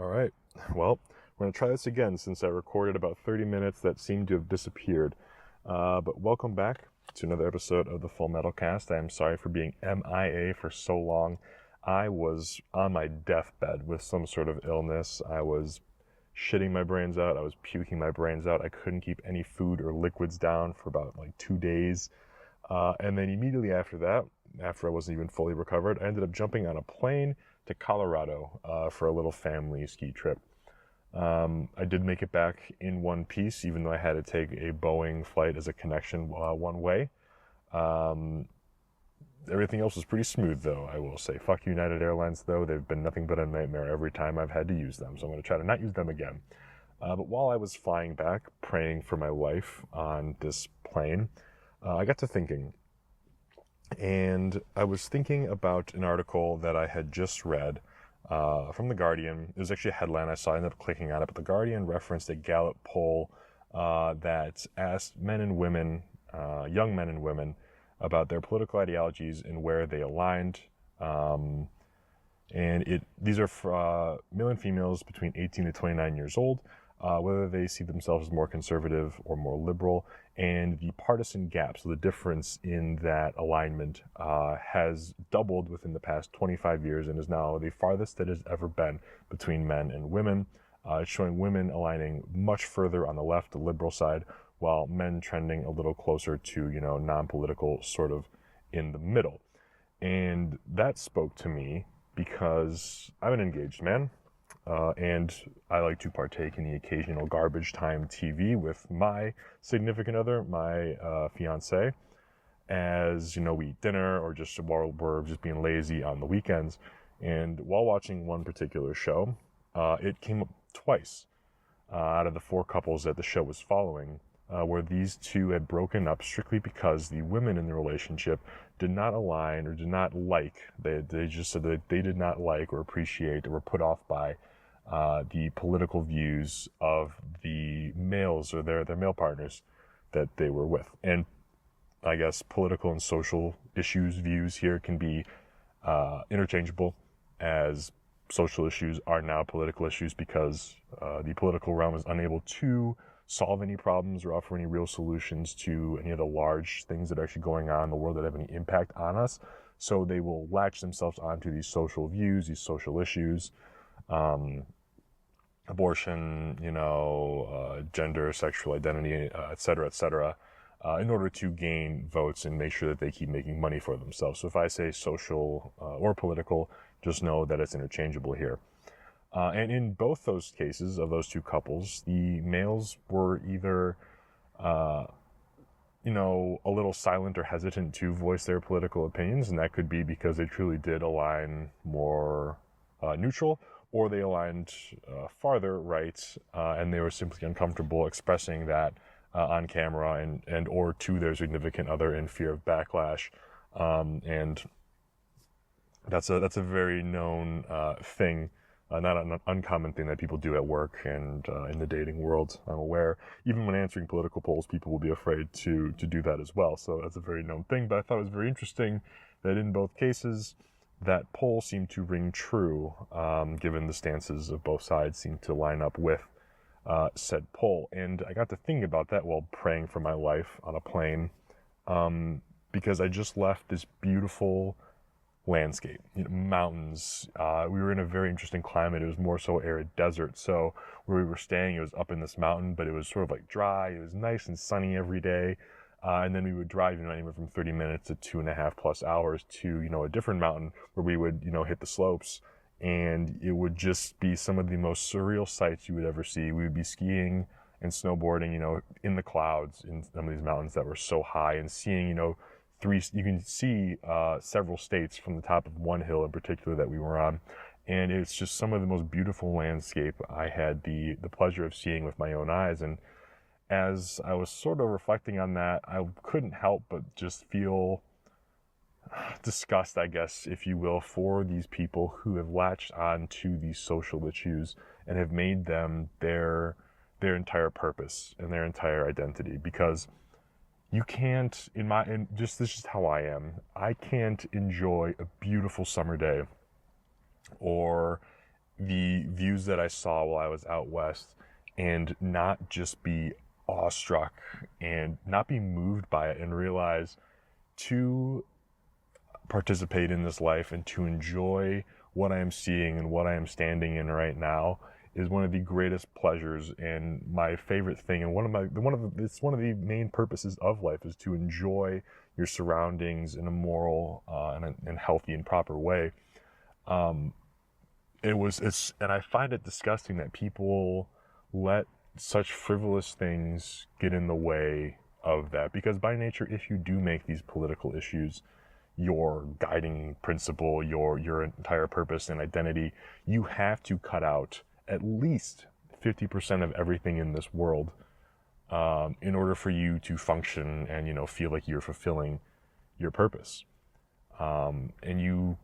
All right. Well, we're going to try this again since I recorded about 30 minutes that seemed to have disappeared. But welcome back to another episode of the Full Metal Cast. I am sorry for being MIA for so long. I was on my deathbed with some sort of illness. I was shitting my brains out. I was puking my brains out. I couldn't keep any food or liquids down for about 2 days. And then immediately after that, after I wasn't even fully recovered, I ended up jumping on a plane to Colorado for a little family ski trip. I did make it back in one piece, even though I had to take a Boeing flight as a connection one way. Everything else was pretty smooth, though, I will say. Fuck United Airlines, though. They've been nothing but a nightmare every time I've had to use them, so I'm going to try to not use them again. But while I was flying back, praying for my life on this plane, I got to thinking. And I was thinking about an article that I had just read from The Guardian. It was actually a headline I saw. I ended up clicking on it. But The Guardian referenced a Gallup poll that asked men and women, young men and women, about their political ideologies and where they aligned. These are for male and females between 18 to 29 years old, whether they see themselves as more conservative or more liberal, and the partisan gap, so the difference in that alignment, has doubled within the past 25 years and is now the farthest it has ever been between men and women. It's showing women aligning much further on the left, the liberal side, while men trending a little closer to, non-political, sort of in the middle. And that spoke to me because I'm an engaged man. And I like to partake in the occasional garbage time TV with my significant other, my fiance, as, we eat dinner or just while we're just being lazy on the weekends. And while watching one particular show, it came up twice out of the 4 couples that the show was following, where these two had broken up strictly because the women in the relationship did not align or did not like. They just said that they did not like or appreciate or were put off by the political views of the males or their male partners that they were with. And I guess political and social views here can be interchangeable, as social issues are now political issues because the political realm is unable to solve any problems or offer any real solutions to any of the large things that are actually going on in the world that have any impact on us. So they will latch themselves onto these social views, these social issues, abortion, gender, sexual identity, et cetera, in order to gain votes and make sure that they keep making money for themselves. So if I say social or political, just know that it's interchangeable here. And in both those cases of those 2 couples, the males were either, a little silent or hesitant to voice their political opinions, and that could be because they truly did align more neutral, or they aligned farther right, and they were simply uncomfortable expressing that on camera and or to their significant other in fear of backlash. And that's a very known thing. Not an uncommon thing that people do at work and in the dating world. I'm aware, even when answering political polls, people will be afraid to do that as well. So that's a very known thing. But I thought it was very interesting that in both cases, that poll seemed to ring true, given the stances of both sides seemed to line up with said poll. And I got to thinking about that while praying for my life on a plane, because I just left this beautiful landscape, mountains. We were in a very interesting climate. It was more so arid desert. So where we were staying, it was up in this mountain, but it was sort of dry. It was nice and sunny every day. And then we would drive, anywhere from 30 minutes to 2.5 plus hours to, a different mountain where we would, hit the slopes, and it would just be some of the most surreal sights you would ever see. We would be skiing and snowboarding, in the clouds in some of these mountains that were so high, and seeing, you can see several states from the top of one hill in particular that we were on. And it's just some of the most beautiful landscape I had the pleasure of seeing with my own eyes. And as I was sort of reflecting on that, I couldn't help but just feel disgust, I guess, if you will, for these people who have latched on to these social issues and have made them their entire purpose and their entire identity. Because you can't, this is just how I am. I can't enjoy a beautiful summer day or the views that I saw while I was out west and not just be awestruck and not be moved by it and realize to participate in this life and to enjoy what I am seeing and what I am standing in right now is one of the greatest pleasures and my favorite thing. And it's one of the main purposes of life is to enjoy your surroundings in a moral and healthy and proper way. And I find it disgusting that people let such frivolous things get in the way of that, because by nature, if you do make these political issues your guiding principle, your entire purpose and identity, you have to cut out at least 50% of everything in this world in order for you to function and, you know, feel like you're fulfilling your purpose. And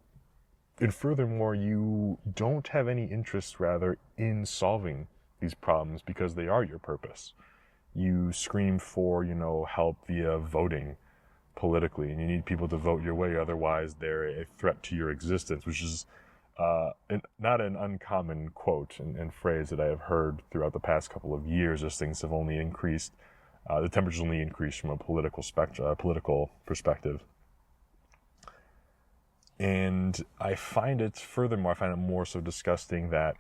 furthermore, you don't have any interest, rather, in solving these problems because they are your purpose. You scream for, you know, help via voting politically, and you need people to vote your way, otherwise they're a threat to your existence, which is not an uncommon quote and phrase that I have heard throughout the past couple of years as things have only increased. The temperature's only increased from a political perspective. And I find it more so disgusting that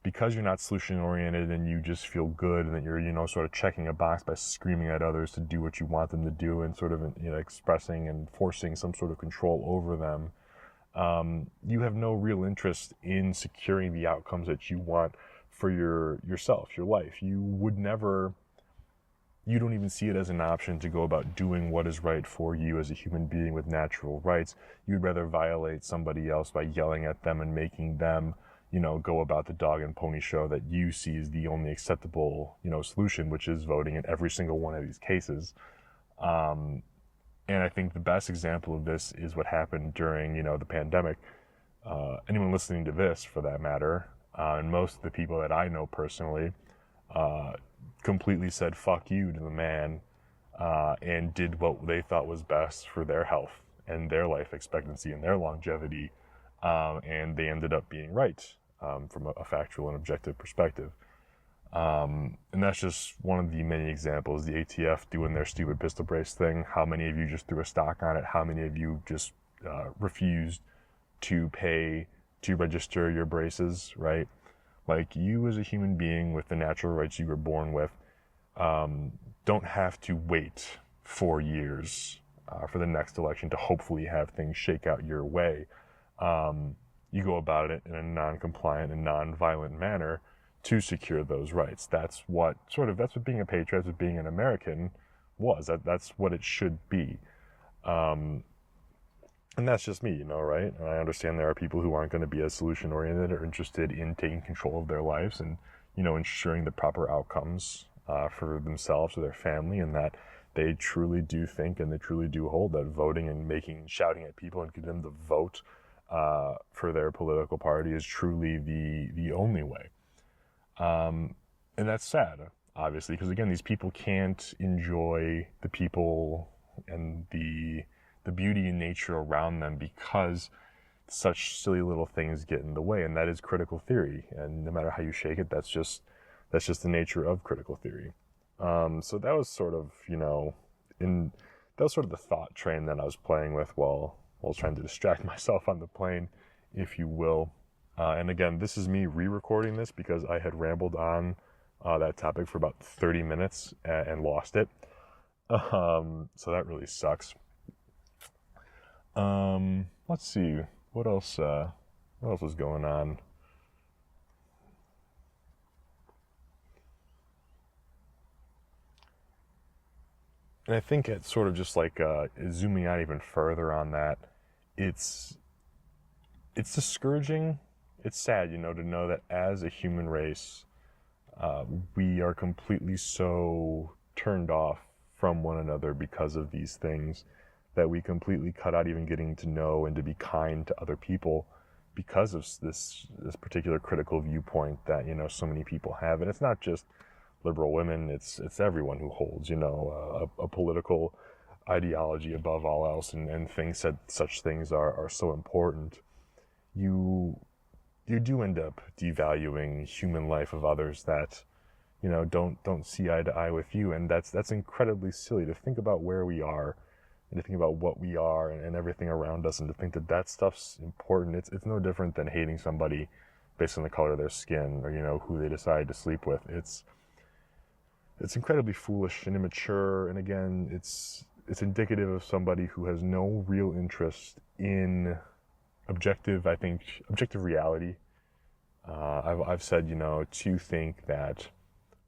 because you're not solution oriented and you just feel good and that you're, you know, sort of checking a box by screaming at others to do what you want them to do and sort of, you know, expressing and forcing some sort of control over them, you have no real interest in securing the outcomes that you want for yourself, your life. You don't even see it as an option to go about doing what is right for you as a human being with natural rights. You'd rather violate somebody else by yelling at them and making them, you know, go about the dog and pony show that you see as the only acceptable, you know, solution, which is voting in every single one of these cases. And I think the best example of this is what happened during, you know, the pandemic. Anyone listening to this, for that matter, and most of the people that I know personally, completely said fuck you to the man, and did what they thought was best for their health and their life expectancy and their longevity. And they ended up being right, from a factual and objective perspective. And that's just one of the many examples. The ATF doing their stupid pistol brace thing. How many of you just threw a stock on it? How many of you just refused to pay to register your braces, right? Like, you as a human being with the natural rights you were born with, don't have to wait 4 years for the next election to hopefully have things shake out your way. You go about it in a non-compliant and non-violent manner to secure those rights. That's what being a patriot, that's what being an American was. That's what it should be. And that's just me, you know, right? And I understand there are people who aren't going to be as solution oriented or interested in taking control of their lives and, you know, ensuring the proper outcomes for themselves or their family, and that they truly do think and they truly do hold that voting and shouting at people and getting them to vote for their political party is truly the only way. And that's sad, obviously, because again, these people can't enjoy the people and the beauty in nature around them because such silly little things get in the way, and that is critical theory. And no matter how you shake it, that's just the nature of critical theory. So that was sort of, you know, that was sort of the thought train that I was playing with while trying to distract myself on the plane, if you will. And again, this is me re-recording this because I had rambled on that topic for about 30 minutes and lost it. So that really sucks. Let's see, what else was going on? And I think it's sort of just like, zooming out even further on that, it's discouraging. It's sad, you know, to know that as a human race, we are completely so turned off from one another because of these things, that we completely cut out even getting to know and to be kind to other people because of this particular critical viewpoint that, you know, so many people have. And it's not just liberal women, it's everyone who holds, you know, a political ideology above all else and thinks that such things are so important. You you do end up devaluing human life of others that, don't see eye to eye with you. And that's incredibly silly to think about where we are and to think about what we are and everything around us, and to think that stuff's important. It's no different than hating somebody based on the color of their skin, or, who they decide to sleep with. It's incredibly foolish and immature. And again, it's indicative of somebody who has no real interest in objective reality. I've said, to think that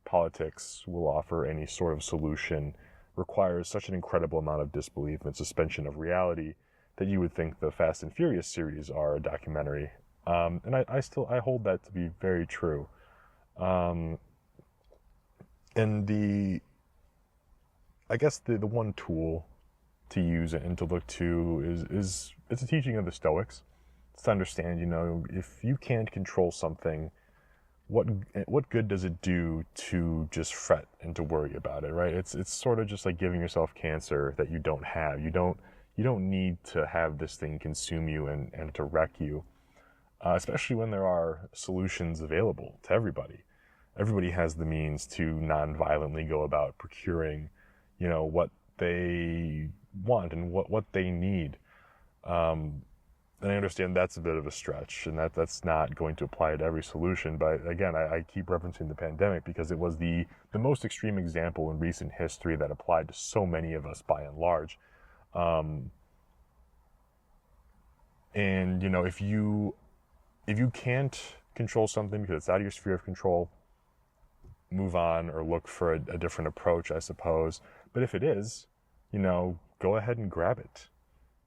politics will offer any sort of solution requires such an incredible amount of disbelief and suspension of reality that you would think the Fast and Furious series are a documentary. And I hold that to be very true. And I guess the one tool to use and to look to is it's a teaching of the Stoics. It's to understand, if you can't control something, what good does it do to just fret and to worry about it, right? It's sort of just like giving yourself cancer that you don't have. You don't need to have this thing consume you and to wreck you, especially when there are solutions available to everybody. Everybody has the means to non-violently go about procuring, what they want and what they need. And I understand that's a bit of a stretch, and that's not going to apply to every solution. But again, I keep referencing the pandemic because it was the most extreme example in recent history that applied to so many of us by and large. And, if you can't control something because it's out of your sphere of control, move on or look for a different approach, I suppose. But if it is, go ahead and grab it,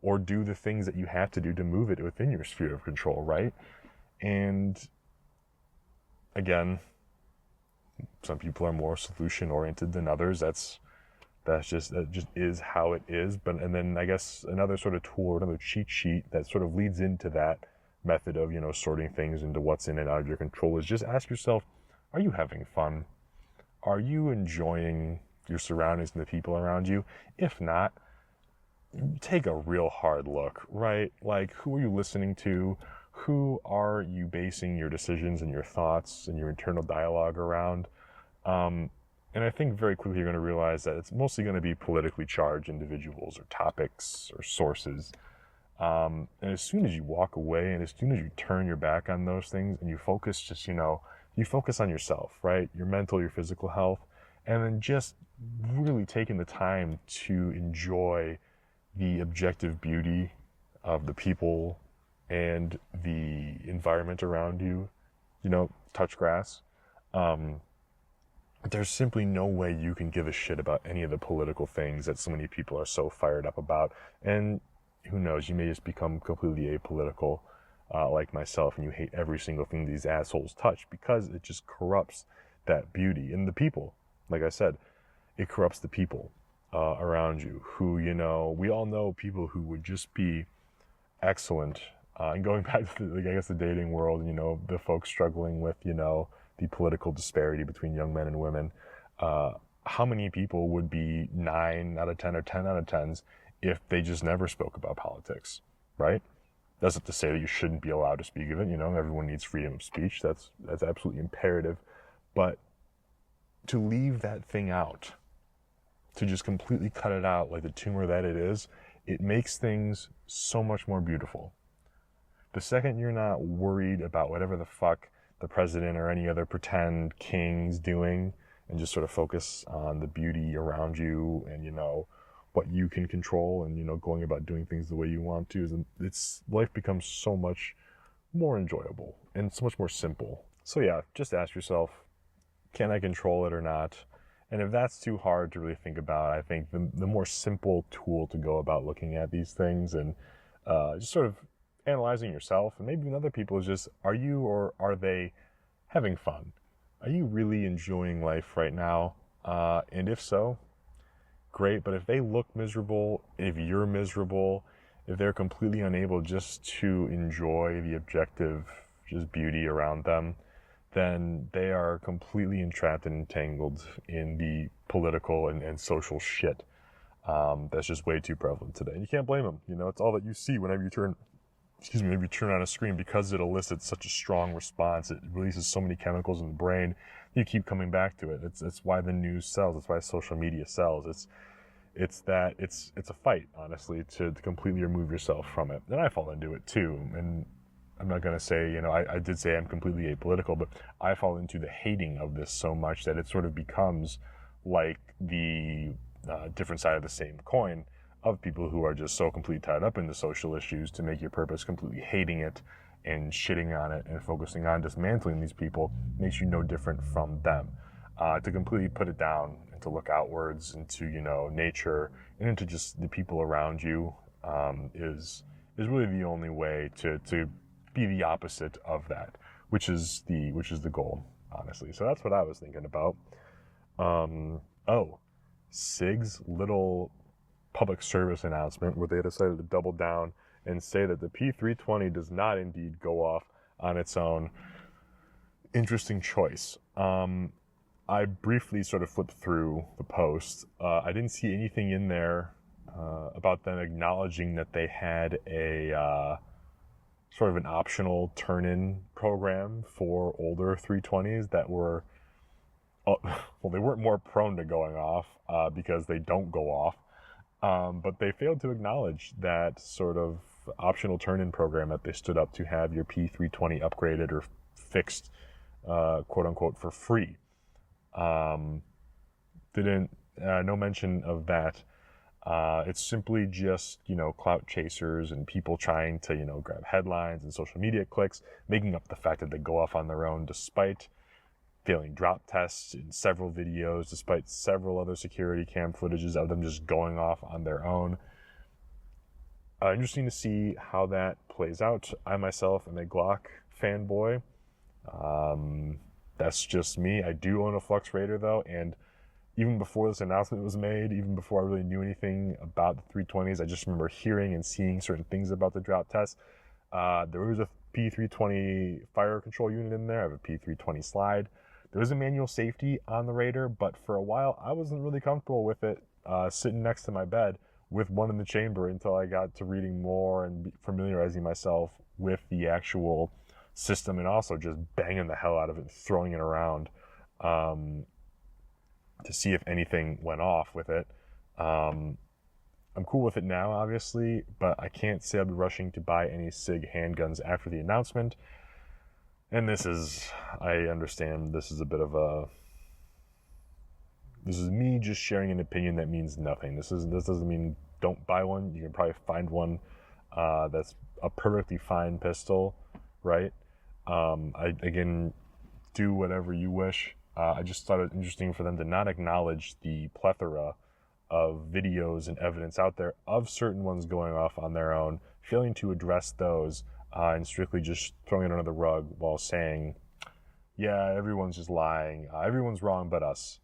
or do the things that you have to do to move it within your sphere of control, right? And again, some people are more solution oriented than others. That just is how it is. And then I guess another sort of tool or another cheat sheet that sort of leads into that method of, sorting things into what's in and out of your control is just ask yourself, are you having fun? Are you enjoying your surroundings and the people around you? If not, take a real hard look, right? Like, who are you listening to? Who are you basing your decisions and your thoughts and your internal dialogue around? And I think very quickly you're going to realize that it's mostly going to be politically charged individuals or topics or sources. And as soon as you walk away and as soon as you turn your back on those things and you focus you focus on yourself, right? Your mental, your physical health, and then just really taking the time to enjoy the objective beauty of the people and the environment around you, touch grass. There's simply no way you can give a shit about any of the political things that so many people are so fired up about. And who knows, you may just become completely apolitical, like myself, and you hate every single thing these assholes touch because it just corrupts that beauty. And the people, like I said, it corrupts the people around you who, we all know people who would just be excellent. And going back to the dating world, the folks struggling with, the political disparity between young men and women, how many people would be 9 out of 10 or 10 out of 10s if they just never spoke about politics, right? That's not to say that you shouldn't be allowed to speak of it. Everyone needs freedom of speech. That's absolutely imperative. But to leave that thing out, to just completely cut it out like the tumor that it is, it makes things so much more beautiful. The second you're not worried about whatever the fuck the president or any other pretend king's doing, and just sort of focus on the beauty around you and, what you can control and, going about doing things the way you want to, life becomes so much more enjoyable and so much more simple. So yeah, just ask yourself, can I control it or not? And if that's too hard to really think about, I think the more simple tool to go about looking at these things and just sort of analyzing yourself and maybe even other people is just, are you or are they having fun? Are you really enjoying life right now? And if so, great. But if they look miserable, if you're miserable, if they're completely unable just to enjoy the objective just beauty around them, then they are completely entrapped and entangled in the political and social shit that's just way too prevalent today. And you can't blame them. It's all that you see whenever you turn maybe turn on a screen, because it elicits such a strong response. It releases so many chemicals in the brain. You keep coming back to it. It's why the news sells. It's why social media sells. It's a fight, honestly, to completely remove yourself from it. And I fall into it too. And I'm not going to say, I did say I'm completely apolitical, but I fall into the hating of this so much that it sort of becomes like the different side of the same coin of people who are just so completely tied up in the social issues to make your purpose completely hating it and shitting on it and focusing on dismantling these people makes you no different from them. To completely put it down and to look outwards into, nature and into just the people around you is really the only way to be the opposite of that, which is the goal, honestly. So that's what I was thinking about. SIG's little public service announcement where they decided to double down and say that the P320 does not indeed go off on its own. Interesting choice. I briefly sort of flipped through the post. I didn't see anything in there about them acknowledging that they had a sort of an optional turn-in program for older 320s that were, they weren't more prone to going off because they don't go off. But they failed to acknowledge that sort of optional turn-in program that they stood up to have your P320 upgraded or fixed, quote unquote, for free. No mention of that. It's simply just, clout chasers and people trying to, grab headlines and social media clicks, making up the fact that they go off on their own despite failing drop tests in several videos, despite several other security cam footages of them just going off on their own. Interesting to see how that plays out. I myself am a Glock fanboy. That's just me. I do own a Flux Raider though, and even before this announcement was made, even before I really knew anything about the 320s, I just remember hearing and seeing certain things about the drop tests. There was a P320 fire control unit in there. I have a P320 slide. There was a manual safety on the Raider, but for a while I wasn't really comfortable with it sitting next to my bed with one in the chamber until I got to reading more and familiarizing myself with the actual system, and also just banging the hell out of it, throwing it around to see if anything went off with it. I'm cool with it now, obviously, but I can't say I'll be rushing to buy any SIG handguns after the announcement. And I understand this is me just sharing an opinion that means nothing. This doesn't mean don't buy one. You can probably find one that's a perfectly fine pistol, right? Again, do whatever you wish. I just thought it interesting for them to not acknowledge the plethora of videos and evidence out there of certain ones going off on their own, failing to address those, and strictly just throwing it under the rug while saying, yeah, everyone's just lying. Everyone's wrong but us,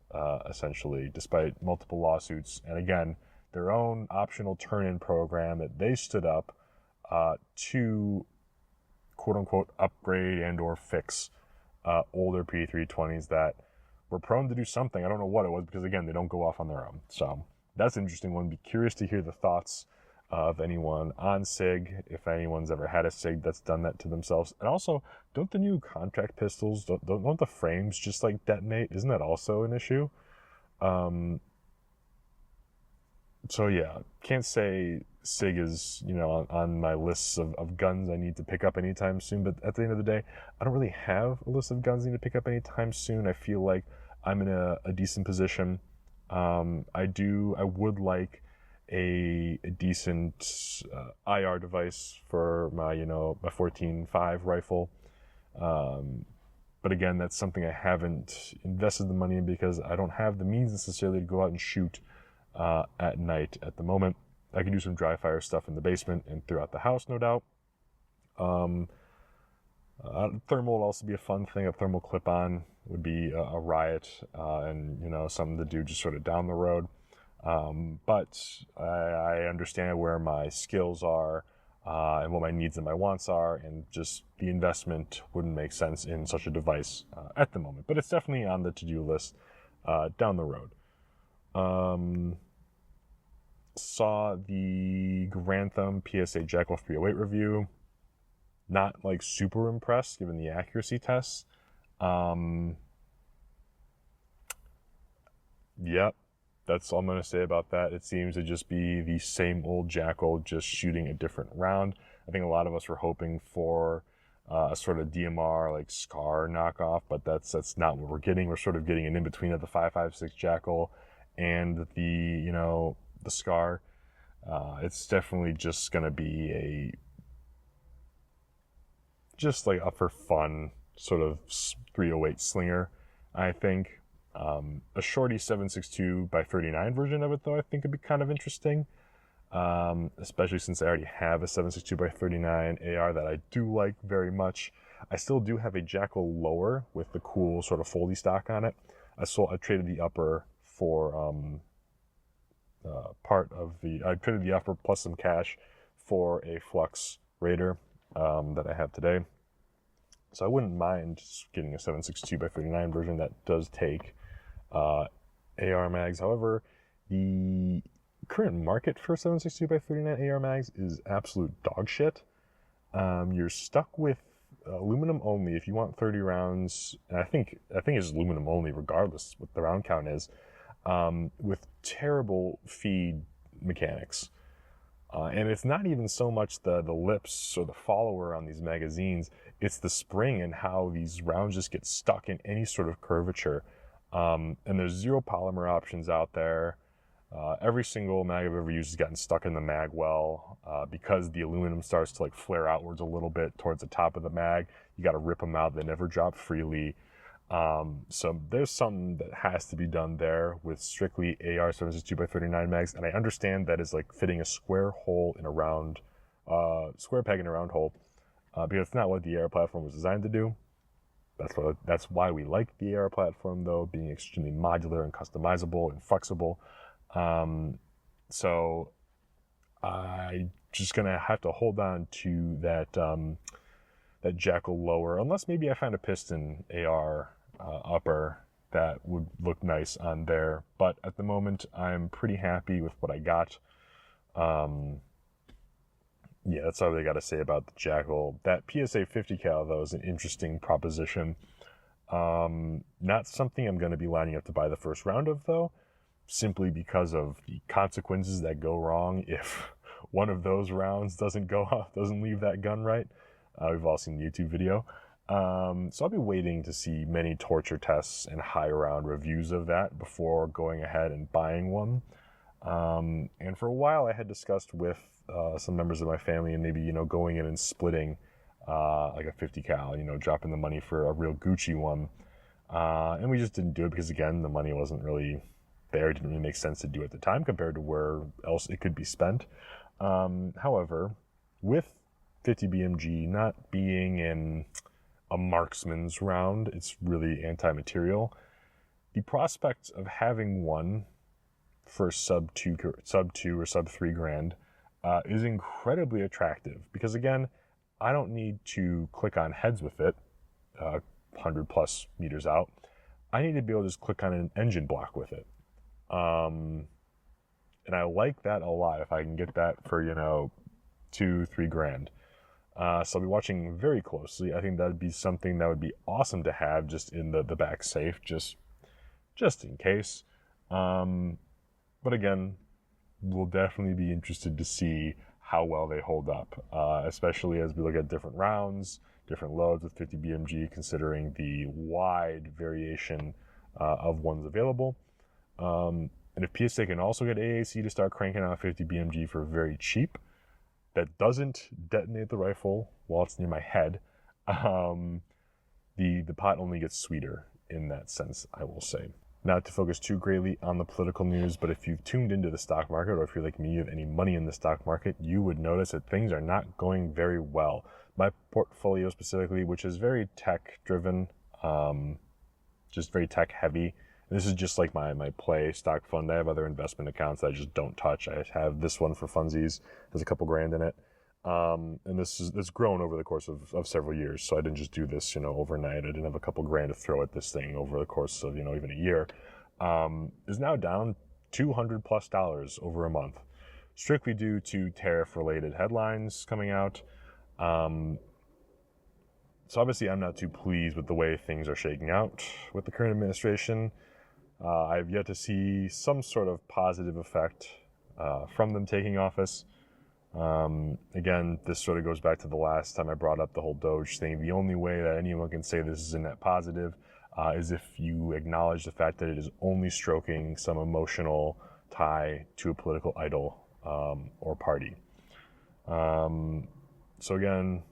essentially, despite multiple lawsuits. And again, their own optional turn-in program that they stood up to quote-unquote upgrade and or fix older P320s that were prone to do something. I don't know what it was, because again, they don't go off on their own. So that's an interesting one. Be curious to hear the thoughts of anyone on SIG, if anyone's ever had a SIG that's done that to themselves. And also, don't the new contract pistols, don't the frames just like detonate? Isn't that also an issue? So yeah, can't say SIG is, on my lists of guns I need to pick up anytime soon, but at the end of the day, I don't really have a list of guns I need to pick up anytime soon. I feel like I'm in a decent position. I would like a decent IR device for my 14.5 rifle. But again, that's something I haven't invested the money in because I don't have the means necessarily to go out and shoot at night at the moment. I can do some dry fire stuff in the basement and throughout the house, no doubt. Thermal would also be a fun thing. A thermal clip-on would be a riot, and something to do just sort of down the road. But I understand where my skills are and what my needs and my wants are, and just the investment wouldn't make sense in such a device at the moment. But it's definitely on the to-do list down the road. Saw the Grantham PSA Jackal 308 review. not like super impressed given the accuracy tests. Yep, that's all I'm going to say about that. It seems to just be the same old Jackal, just shooting a different round. I think a lot of us were hoping for a sort of DMR like Scar knockoff, but that's not what we're getting. We're sort of getting an in-between of the 5.56 Jackal and the Scar. It's definitely just going to be just like a for fun sort of 308 slinger, I think. A shorty 7.62x39 version of it, though, I think would be kind of interesting, especially since I already have a 7.62x39 AR that I do like very much. I still do have a Jackal lower with the cool sort of foldy stock on it. I traded the upper for I traded the upper plus some cash for a Flux Raider that I have today. So I wouldn't mind getting a 7.62x39 version that does take AR mags. However, the current market for 7.62x39 AR mags is absolute dog shit. You're stuck with aluminum only if you want 30 rounds, and I think it's aluminum only regardless what the round count is, with terrible feed mechanics. And it's not even so much the lips or the follower on these magazines, it's the spring and how these rounds just get stuck in any sort of curvature. And there's zero polymer options out there. Every single mag I've ever used has gotten stuck in the mag well, because the aluminum starts to like flare outwards a little bit towards the top of the mag. You got to rip them out. They never drop freely. So there's something that has to be done there with strictly AR 7.62x39 mags. And I understand that is like fitting a square hole in a round, square peg in a round hole, because it's not what the AR platform was designed to do. That's why we like the AR platform, though, being extremely modular and customizable and flexible. So I just gonna have to hold on to that Jackal lower, unless maybe I find a piston AR upper that would look nice on there. But at the moment, I'm pretty happy with what I got. Yeah, that's all I got to say about the Jackal. That PSA 50 cal, though, is an interesting proposition. Not something I'm going to be lining up to buy the first round of, though, simply because of the consequences that go wrong if one of those rounds doesn't leave that gun right. We've all seen the YouTube video. So I'll be waiting to see many torture tests and high round reviews of that before going ahead and buying one. And for a while I had discussed with some members of my family and maybe, going in and splitting like a 50 cal, dropping the money for a real Gucci one. And we just didn't do it because, again, the money wasn't really there. It didn't really make sense to do at the time compared to where else it could be spent. However, with 50 BMG not being in a marksman's round, it's really anti-material. The prospect of having one for sub two or sub $3,000 is incredibly attractive because, again, I don't need to click on heads with it 100 plus meters out. I need to be able to just click on an engine block with it. And I like that a lot if I can get that for, $2-3 grand. So I'll be watching very closely. I think that would be something that would be awesome to have just in the back safe, just in case. But again, we'll definitely be interested to see how well they hold up, especially as we look at different rounds, different loads with 50 BMG, considering the wide variation of ones available. And if PSA can also get AAC to start cranking out 50 BMG for very cheap, that doesn't detonate the rifle while it's near my head, the pot only gets sweeter in that sense, I will say. Not to focus too greatly on the political news, but if you've tuned into the stock market, or if you're like me, you have any money in the stock market, you would notice that things are not going very well. My portfolio specifically, which is very tech driven, just very tech heavy. And this is just like my play stock fund. I have other investment accounts that I just don't touch. I have this one for funsies. There's a couple grand in it. And it's grown over the course of several years. So I didn't just do this, overnight. I didn't have a couple grand to throw at this thing over the course of, even a year. Is now down $200+ over a month, strictly due to tariff related headlines coming out. So obviously I'm not too pleased with the way things are shaking out with the current administration. I've yet to see some sort of positive effect from them taking office. Again, this sort of goes back to the last time I brought up the whole Doge thing. The only way that anyone can say this is a net positive is if you acknowledge the fact that it is only stroking some emotional tie to a political idol or party. So again,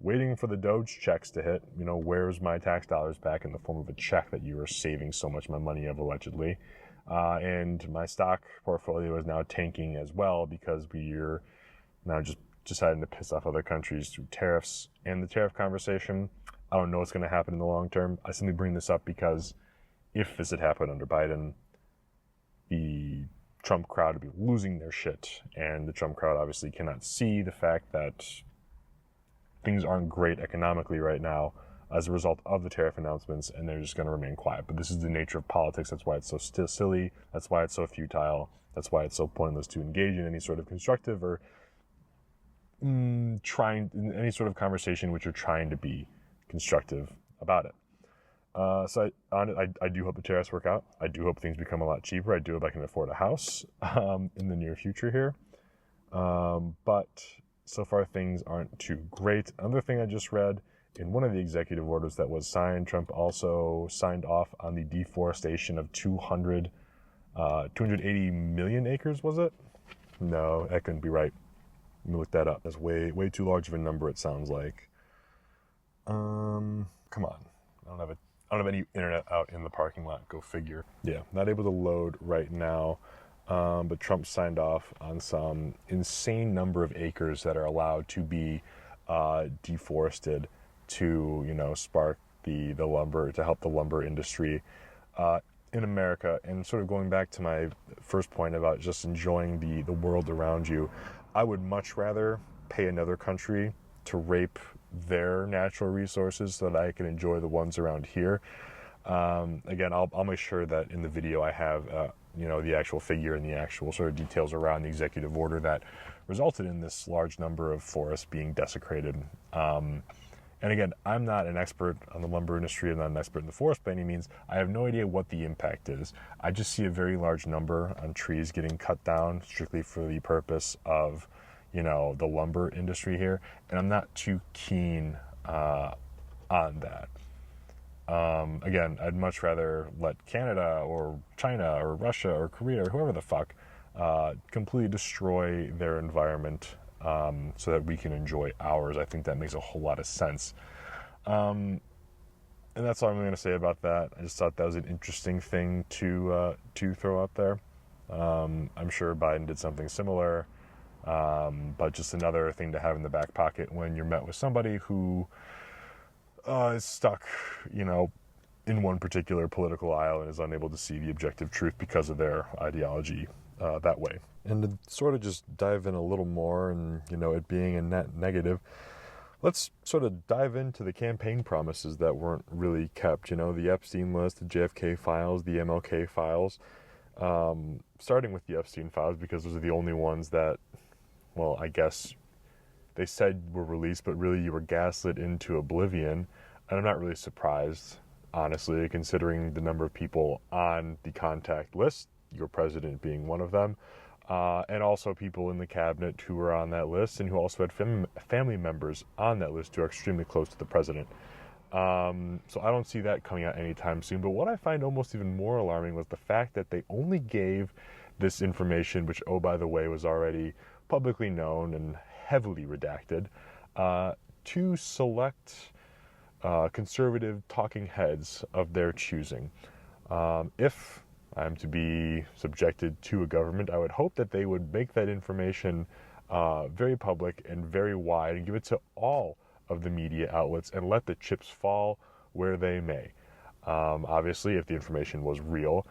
waiting for the Doge checks to hit. Where's my tax dollars back in the form of a check that you are saving so much my money of, allegedly? And my stock portfolio is now tanking as well because we're now just deciding to piss off other countries through tariffs and the tariff conversation. I don't know what's going to happen in the long term. I simply bring this up because if this had happened under Biden, the Trump crowd would be losing their shit. And the Trump crowd obviously cannot see the fact that things aren't great economically right now as a result of the tariff announcements, and they're just going to remain quiet. But this is the nature of politics. That's why it's so silly. That's why it's so futile. That's why it's so pointless to engage in any sort of constructive or trying in any sort of conversation which you're trying to be constructive about it. So I do hope the tariffs work out. I do hope things become a lot cheaper. I do hope I can afford a house in the near future here. But so far things aren't too great. Another thing I just read, in one of the executive orders that was signed, Trump also signed off on the deforestation of 280 million acres, was it? No, that couldn't be right. Let me look that up. That's way too large of a number, it sounds like. Come on. I don't have any internet out in the parking lot. Go figure. Yeah, not able to load right now. But Trump signed off on some insane number of acres that are allowed to be deforested to, spark the lumber, to help the lumber industry in America. And sort of going back to my first point about just enjoying the world around you, I would much rather pay another country to rape their natural resources so that I can enjoy the ones around here. Again, I'll make sure that in the video I have the actual figure and the actual sort of details around the executive order that resulted in this large number of forests being desecrated. And again, I'm not an expert on the lumber industry. I'm not an expert in the forest by any means. I have no idea what the impact is. I just see a very large number on trees getting cut down strictly for the purpose of, the lumber industry here. And I'm not too keen on that. Again, I'd much rather let Canada or China or Russia or Korea or whoever the fuck completely destroy their environment so that we can enjoy ours. I think that makes a whole lot of sense. And that's all I'm going to say about that. I just thought that was an interesting thing to throw out there. I'm sure Biden did something similar, but just another thing to have in the back pocket when you're met with somebody who is stuck, in one particular political aisle and is unable to see the objective truth because of their ideology that way. And to sort of just dive in a little more and, it being a net negative, let's sort of dive into the campaign promises that weren't really kept. The Epstein list, the JFK files, the MLK files, starting with the Epstein files because those are the only ones that, well, I guess they said were released, but really you were gaslit into oblivion. And I'm not really surprised, honestly, considering the number of people on the contact list, your president being one of them, and also people in the cabinet who were on that list and who also had family members on that list who are extremely close to the president. So I don't see that coming out anytime soon. But what I find almost even more alarming was the fact that they only gave this information, which, oh, by the way, was already publicly known and heavily redacted, to select conservative talking heads of their choosing. If I'm to be subjected to a government, I would hope that they would make that information very public and very wide and give it to all of the media outlets and let the chips fall where they may. Obviously, if the information was real,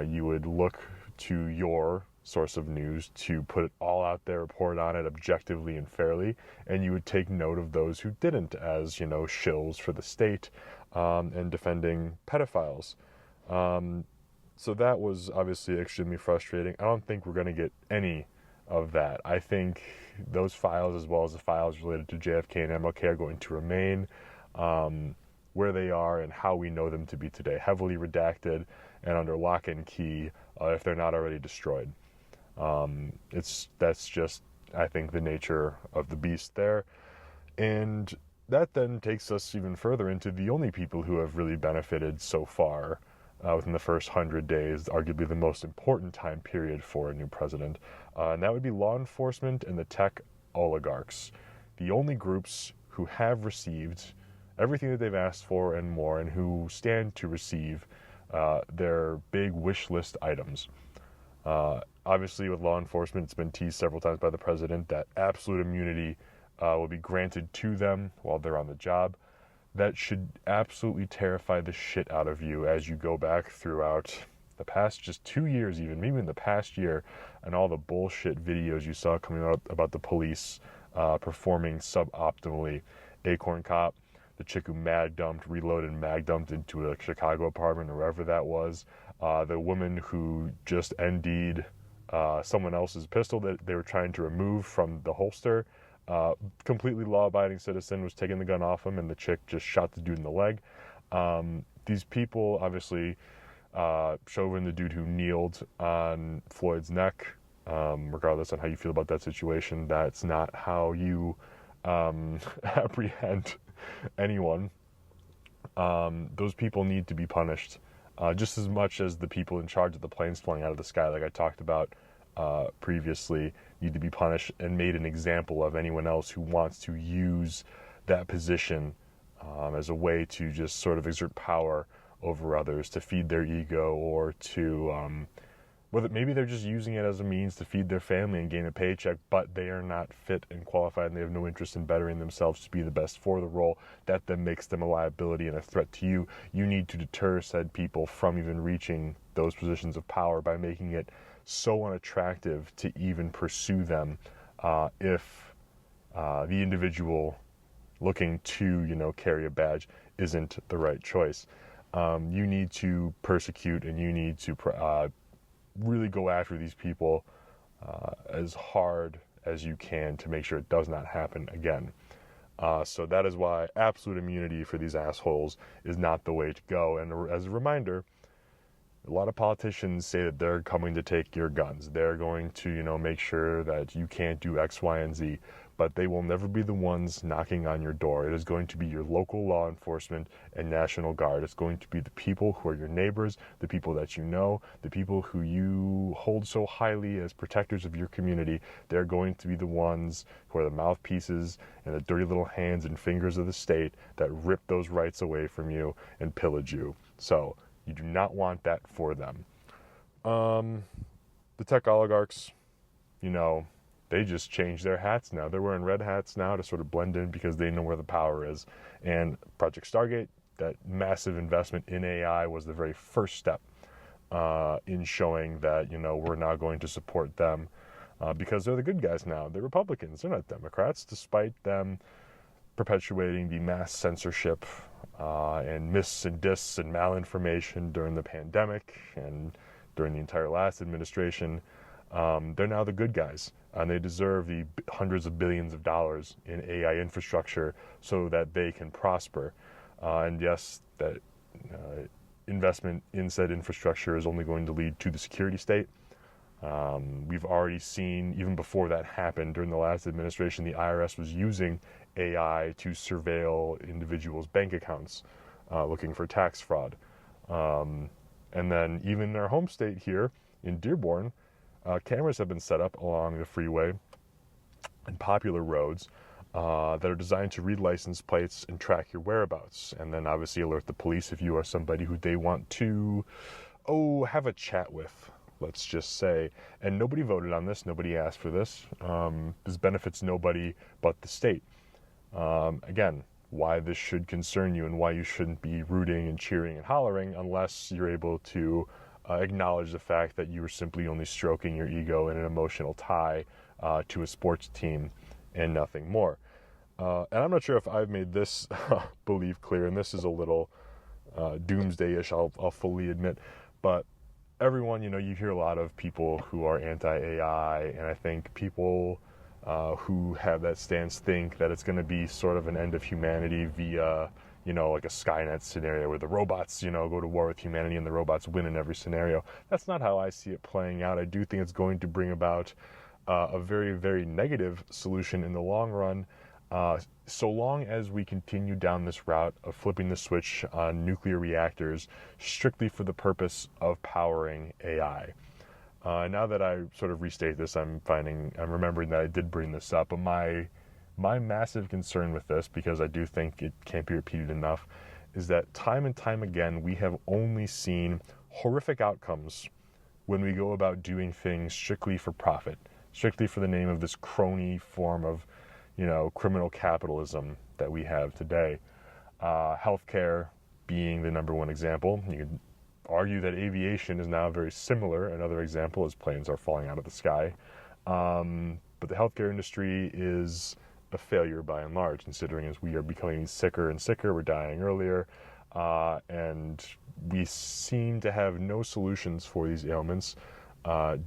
you would look to your source of news to put it all out there, report on it objectively and fairly, and you would take note of those who didn't as, shills for the state and defending pedophiles. So that was obviously extremely frustrating. I don't think we're going to get any of that. I think those files, as well as the files related to JFK and MLK, are going to remain. where they are and how we know them to be today, heavily redacted and under lock and key if they're not already destroyed. That's just, I think, the nature of the beast there. And that then takes us even further into the only people who have really benefited so far within the first 100 days, arguably the most important time period for a new president. And that would be law enforcement and the tech oligarchs. The only groups who have received everything that they've asked for and more, and who stand to receive their big wish list items. Obviously, with law enforcement, it's been teased several times by the president that absolute immunity will be granted to them while they're on the job. That should absolutely terrify the shit out of you as you go back throughout the past just 2 years, maybe in the past year, and all the bullshit videos you saw coming out about the police performing suboptimally. Acorn Cop, the chick who reloaded mag dumped into a Chicago apartment or wherever that was. The woman who just ND'd someone else's pistol that they were trying to remove from the holster. Completely law-abiding citizen was taking the gun off him, and the chick just shot the dude in the leg. These people, obviously, Chauvin, the dude who kneeled on Floyd's neck, regardless on how you feel about that situation, that's not how you apprehend anyone. Those people need to be punished just as much as the people in charge of the planes flying out of the sky, like I talked about previously, need to be punished and made an example of anyone else who wants to use that position as a way to just sort of exert power over others, to feed their ego, or to whether maybe they're just using it as a means to feed their family and gain a paycheck, but they are not fit and qualified and they have no interest in bettering themselves to be the best for the role. That then makes them a liability and a threat to you. You need to deter said people from even reaching those positions of power by making it so unattractive to even pursue them if the individual looking to, carry a badge isn't the right choice. You need to persecute, and you need to really go after these people as hard as you can to make sure it does not happen again. So that is why absolute immunity for these assholes is not the way to go. And as a reminder, a lot of politicians say that they're coming to take your guns. They're going to, make sure that you can't do X, Y, and Z. But they will never be the ones knocking on your door. It is going to be your local law enforcement and National Guard. It's going to be the people who are your neighbors, the people that you know, the people who you hold so highly as protectors of your community. They're going to be the ones who are the mouthpieces and the dirty little hands and fingers of the state that rip those rights away from you and pillage you. So you do not want that for them. The tech oligarchs, they just changed their hats now. They're wearing red hats now to sort of blend in because they know where the power is. And Project Stargate, that massive investment in AI, was the very first step in showing that, we're now going to support them because they're the good guys now. They're Republicans. They're not Democrats, despite them perpetuating the mass censorship and mis and dis and malinformation during the pandemic and during the entire last administration. They're now the good guys, and they deserve the hundreds of billions of dollars in AI infrastructure so that they can prosper. And yes, that investment in said infrastructure is only going to lead to the security state. We've already seen, even before that happened, during the last administration, the IRS was using AI to surveil individuals' bank accounts, looking for tax fraud. And then even in our home state here in Dearborn, cameras have been set up along the freeway and popular roads that are designed to read license plates and track your whereabouts, and then obviously alert the police if you are somebody who they want to, have a chat with, let's just say. And nobody voted on this. Nobody asked for this. This benefits nobody but the state. Again, why this should concern you and why you shouldn't be rooting and cheering and hollering unless you're able to acknowledge the fact that you were simply only stroking your ego and an emotional tie to a sports team and nothing more. And I'm not sure if I've made this belief clear, and this is a little doomsday-ish, I'll fully admit, but everyone, you hear a lot of people who are anti-AI, and I think people who have that stance think that it's going to be sort of an end of humanity via, like a Skynet scenario where the robots, go to war with humanity and the robots win in every scenario. That's not how I see it playing out. I do think it's going to bring about a very, very negative solution in the long run, so long as we continue down this route of flipping the switch on nuclear reactors strictly for the purpose of powering AI. Now that I sort of restate this, I'm remembering that I did bring this up, but my massive concern with this, because I do think it can't be repeated enough, is that time and time again, we have only seen horrific outcomes when we go about doing things strictly for profit, strictly for the name of this crony form of, criminal capitalism that we have today. Healthcare being the number one example. You could argue that aviation is now very similar. Another example is planes are falling out of the sky. But the healthcare industry is a failure by and large, considering as we are becoming sicker and sicker, we're dying earlier, and we seem to have no solutions for these ailments,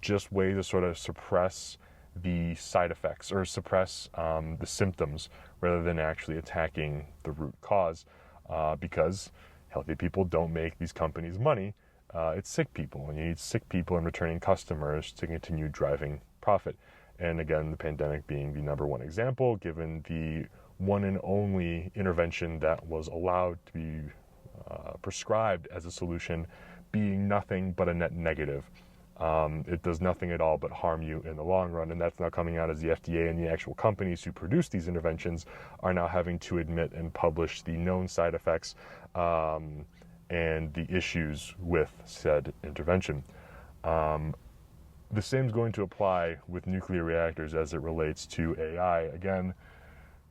just ways to sort of suppress the side effects or suppress the symptoms rather than actually attacking the root cause, because healthy people don't make these companies money. It's sick people, and you need sick people and returning customers to continue driving profit. And again, the pandemic being the number one example, given the one and only intervention that was allowed to be prescribed as a solution being nothing but a net negative. It does nothing at all but harm you in the long run, and that's now coming out as the FDA and the actual companies who produce these interventions are now having to admit and publish the known side effects and the issues with said intervention. The same is going to apply with nuclear reactors as it relates to AI. Again,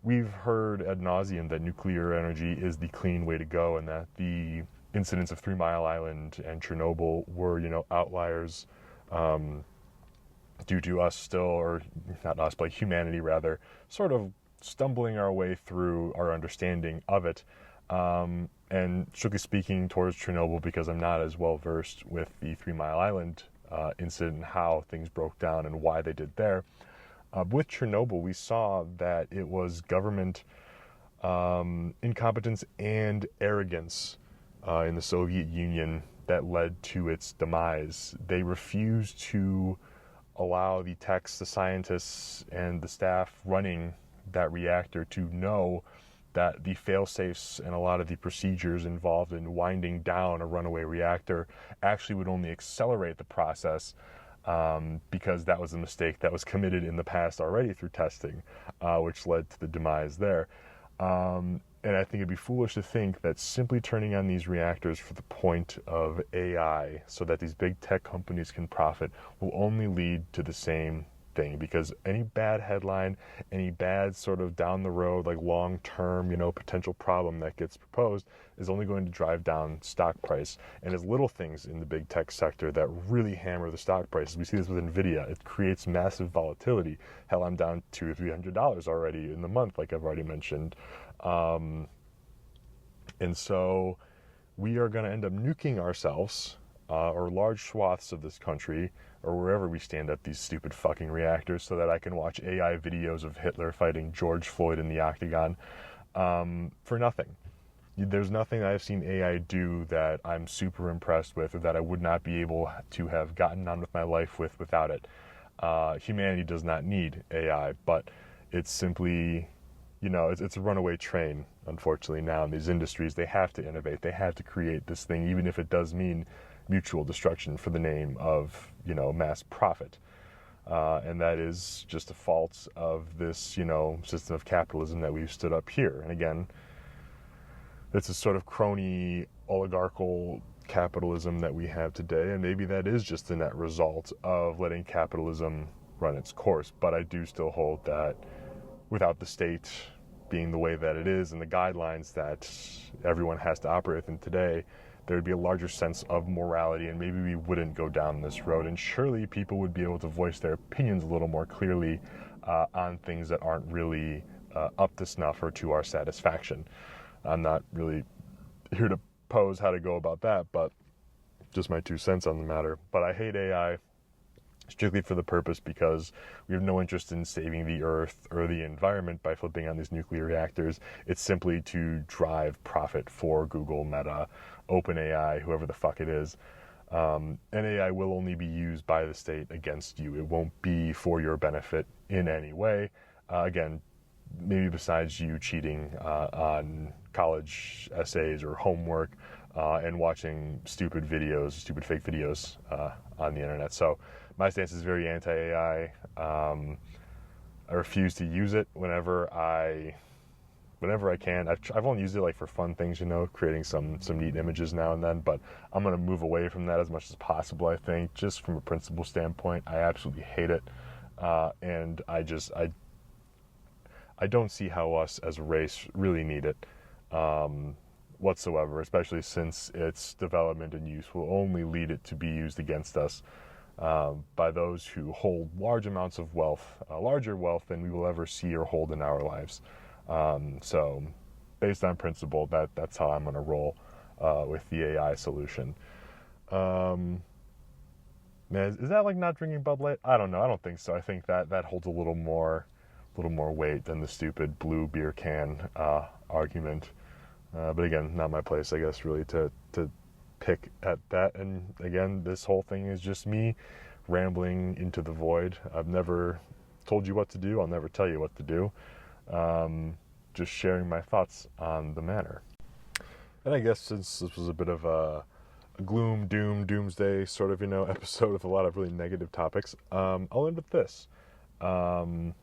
we've heard ad nauseum that nuclear energy is the clean way to go, and that the incidents of 3 Mile Island and Chernobyl were, outliers due to us still, or not us, but humanity rather, sort of stumbling our way through our understanding of it. And strictly speaking towards Chernobyl, because I'm not as well versed with the 3 Mile Island incident and how things broke down and why they did there. With Chernobyl, we saw that it was government incompetence and arrogance in the Soviet Union that led to its demise. They refused to allow the techs, the scientists, and the staff running that reactor to know that the fail-safes and a lot of the procedures involved in winding down a runaway reactor actually would only accelerate the process, because that was a mistake that was committed in the past already through testing, which led to the demise there. And I think it'd be foolish to think that simply turning on these reactors for the point of AI so that these big tech companies can profit will only lead to the same thing, because any bad headline, any bad sort of down the road, like long-term, potential problem that gets proposed is only going to drive down stock price. And it's little things in the big tech sector that really hammer the stock prices. We see this with Nvidia. It creates massive volatility. Hell, I'm down $200 or $300 already in the month, like I've already mentioned. And so we are going to end up nuking ourselves, or large swaths of this country, or wherever we stand up these stupid fucking reactors, so that I can watch AI videos of Hitler fighting George Floyd in the octagon, for nothing. There's nothing I've seen AI do that I'm super impressed with, or that I would not be able to have gotten on with my life without it. Humanity does not need AI, but it's simply, it's a runaway train, unfortunately, now in these industries. They have to innovate. They have to create this thing, even if it does mean mutual destruction for the name of, mass profit. And that is just a fault of this, system of capitalism that we've stood up here. And again, it's a sort of crony oligarchical capitalism that we have today. And maybe that is just the net result of letting capitalism run its course. But I do still hold that without the state being the way that it is and the guidelines that everyone has to operate within today, there would be a larger sense of morality, and maybe we wouldn't go down this road. And surely people would be able to voice their opinions a little more clearly on things that aren't really up to snuff or to our satisfaction. I'm not really here to pose how to go about that, but just my 2 cents on the matter. But I hate AI. strictly for the purpose because we have no interest in saving the earth or the environment by flipping on these nuclear reactors. It's simply to drive profit for Google, Meta, OpenAI, whoever the fuck it is. And AI will only be used by the state against you. It won't be for your benefit in any way. Again, maybe besides you cheating on college essays or homework and watching stupid fake videos on the internet. So my stance is very anti-AI. I refuse to use it whenever I can. I've only used it like for fun things, creating some neat images now and then, but I'm going to move away from that as much as possible, I think, just from a principle standpoint. I absolutely hate it. And I don't see how us as a race really need it whatsoever, especially since its development and use will only lead it to be used against us by those who hold large amounts of wealth, larger wealth than we will ever see or hold in our lives. So based on principle, that's how I'm going to roll with the AI solution. Man, is that like not drinking Bud Light? I don't know. I don't think so. I think that holds a little more weight than the stupid blue beer can argument. But again, not my place, I guess, really to pick at that. And again, this whole thing is just me rambling into the void. I've never told you what to do. I'll never tell you what to do. Just sharing my thoughts on the matter. And I guess since this was a bit of a gloom, doomsday sort of, episode with a lot of really negative topics, I'll end with this. In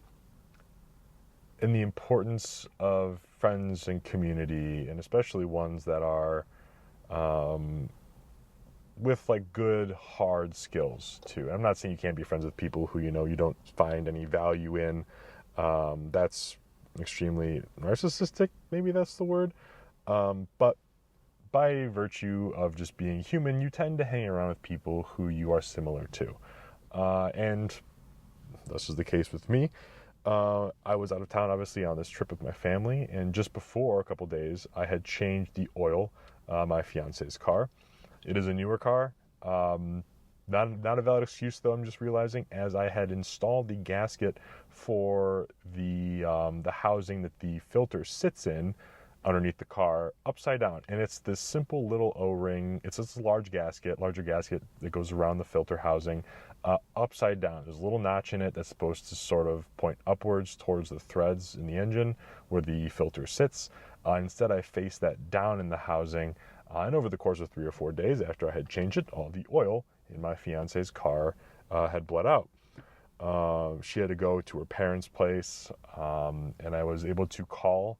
the importance of friends and community, and especially ones that are with like good hard skills too. I'm not saying you can't be friends with people who you don't find any value in. That's extremely narcissistic, maybe that's the word. But by virtue of just being human, you tend to hang around with people who you are similar to. And this is the case with me. I was out of town, obviously, on this trip with my family, and just before a couple days, I had changed the oil, my fiance's car. It is a newer car. Not a valid excuse, though, I'm just realizing, as I had installed the gasket for the housing that the filter sits in underneath the car upside down. And it's this simple little O-ring. It's this larger gasket that goes around the filter housing upside down. There's a little notch in it that's supposed to sort of point upwards towards the threads in the engine where the filter sits. Instead, I faced that down in the housing. And over the course of 3 or 4 days after I had changed it, all the oil in my fiance's car had bled out. She had to go to her parents' place, and I was able to call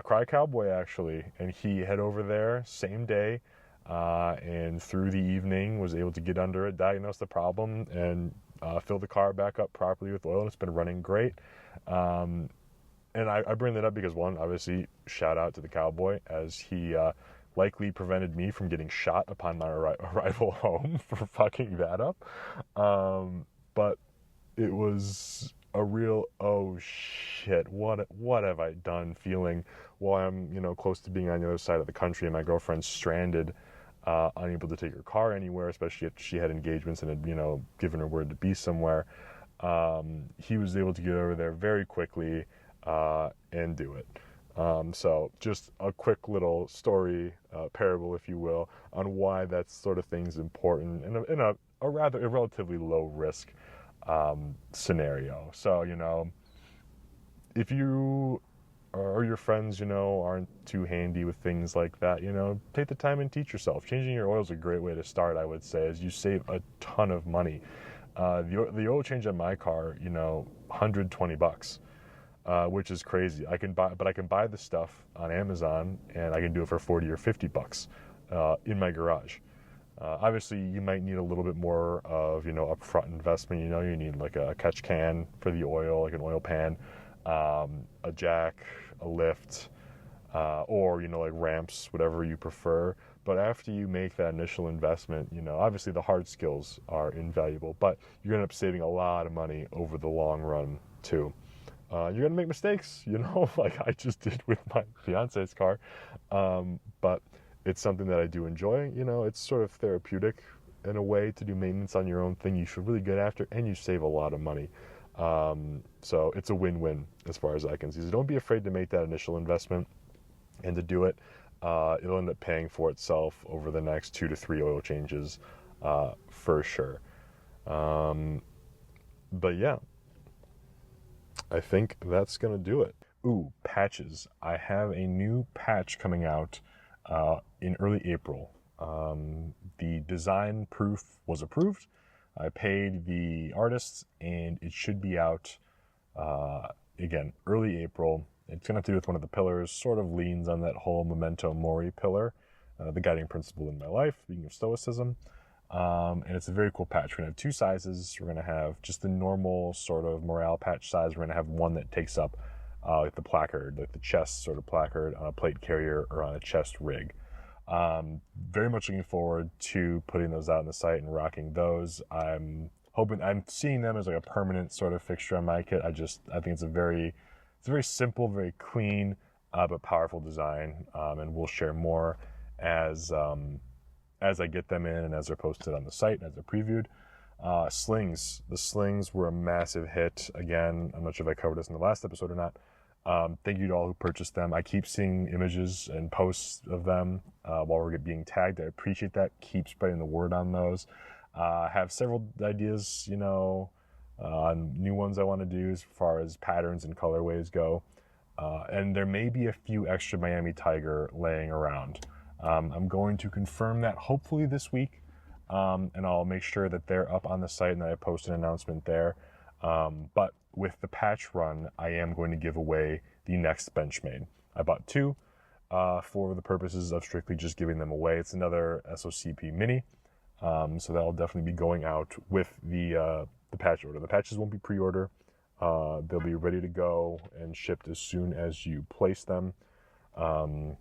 Cry Cowboy, actually, and he head over there same day, and through the evening was able to get under it, diagnose the problem, and fill the car back up properly with oil, and it's been running great. And I bring that up because, one, obviously, shout out to the cowboy, as he likely prevented me from getting shot upon my arrival home for fucking that up. But it was a real, oh shit, what have I done feeling while I'm, close to being on the other side of the country and my girlfriend's stranded, unable to take her car anywhere, especially if she had engagements and had, given her word to be somewhere. He was able to get over there very quickly, and do it. So just a quick little story, parable, if you will, on why that sort of thing's important in a relatively low risk scenario. So, if you or your friends, aren't too handy with things like that, take the time and teach yourself. Changing your oil is a great way to start, I would say, as you save a ton of money. The oil change on my car, $120. Which is crazy. I can buy the stuff on Amazon, and I can do it for $40 or $50 in my garage. Obviously, you might need a little bit more of upfront investment. You need like a catch can for the oil, like an oil pan, a jack, a lift, or like ramps, whatever you prefer. But after you make that initial investment, obviously the hard skills are invaluable, but you're gonna end up saving a lot of money over the long run too. You're going to make mistakes, like I just did with my fiance's car. But it's something that I do enjoy. It's sort of therapeutic and a way to do maintenance on your own thing you feel really good after, and you save a lot of money. So it's a win-win as far as I can see. So don't be afraid to make that initial investment and to do it. It'll end up paying for itself over the next 2 to 3 oil changes, for sure. But yeah, I think that's going to do it. Ooh, patches. I have a new patch coming out in early April. The design proof was approved. I paid the artists, and it should be out, again, early April. It's going to have to do with one of the pillars, sort of leans on that whole memento mori pillar, the guiding principle in my life, being of stoicism. And it's a very cool patch. We're going to have 2 sizes. We're going to have just the normal sort of morale patch size. We're going to have one that takes up like the placard, like the chest sort of placard on a plate carrier or on a chest rig. Very much looking forward to putting those out on the site and rocking those. I'm seeing them as like a permanent sort of fixture on my kit. I think it's a very simple, very clean, but powerful design. And we'll share more as I get them in and as they're posted on the site and as they're previewed. Slings. The slings were a massive hit. Again, I'm not sure if I covered this in the last episode or not. Thank you to all who purchased them. I keep seeing images and posts of them while we're being tagged. I appreciate that. Keep spreading the word on those. I have several ideas, on new ones I want to do as far as patterns and colorways go. And there may be a few extra Miami Tiger laying around. I'm going to confirm that hopefully this week. And I'll make sure that they're up on the site and that I post an announcement there. But with the patch run, I am going to give away the next Benchmade. I bought 2 for the purposes of strictly just giving them away. It's another SOCP mini, so that'll definitely be going out with the patch order. The patches won't be pre-order. They'll be ready to go and shipped as soon as you place them. And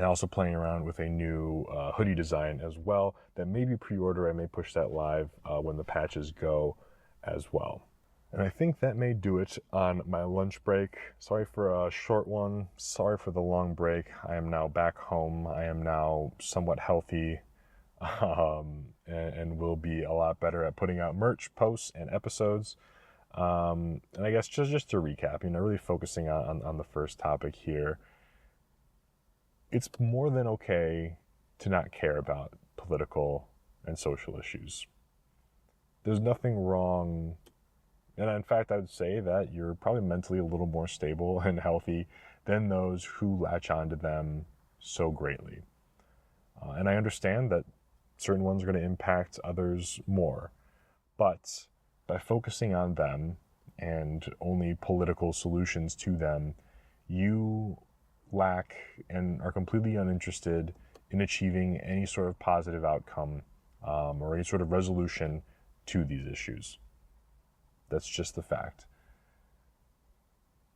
also playing around with a new hoodie design as well that may be pre-order. I may push that live when the patches go as well. And I think that may do it on my lunch break. Sorry for a short one. Sorry for the long break. I am now back home. I am now somewhat healthy and will be a lot better at putting out merch, posts, and episodes. And I guess just to recap, really focusing on the first topic here. It's more than okay to not care about political and social issues. There's nothing wrong, and in fact, I would say that you're probably mentally a little more stable and healthy than those who latch onto them so greatly. And I understand that certain ones are going to impact others more, but by focusing on them and only political solutions to them, you lack and are completely uninterested in achieving any sort of positive outcome or any sort of resolution to these issues. That's just the fact.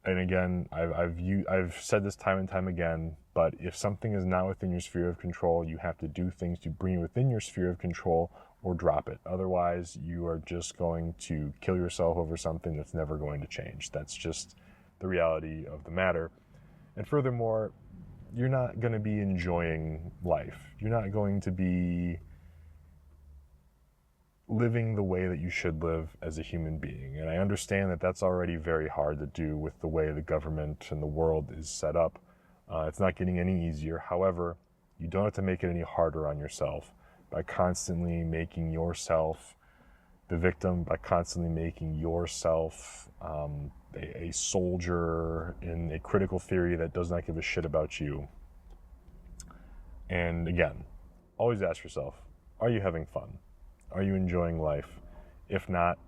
And again, I've said this time and time again, but if something is not within your sphere of control, you have to do things to bring it within your sphere of control or drop it. Otherwise, you are just going to kill yourself over something that's never going to change. That's just the reality of the matter. And furthermore, you're not going to be enjoying life. You're not going to be living the way that you should live as a human being. And I understand that that's already very hard to do with the way the government and the world is set up. It's not getting any easier. However, you don't have to make it any harder on yourself by constantly making yourself the victim, by constantly making yourself a soldier in a critical theory that does not give a shit about you. And again, always ask yourself, are you having fun? Are you enjoying life? If not,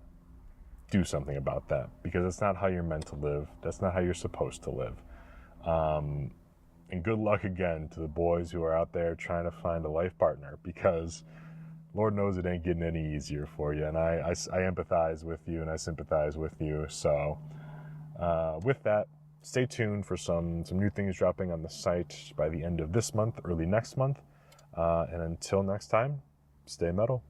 do something about that, because it's not how you're meant to live. That's not how you're supposed to live. And good luck again to the boys who are out there trying to find a life partner, because Lord knows it ain't getting any easier for you. And I empathize with you and I sympathize with you. So with that, stay tuned for some new things dropping on the site by the end of this month, early next month. And until next time, stay metal.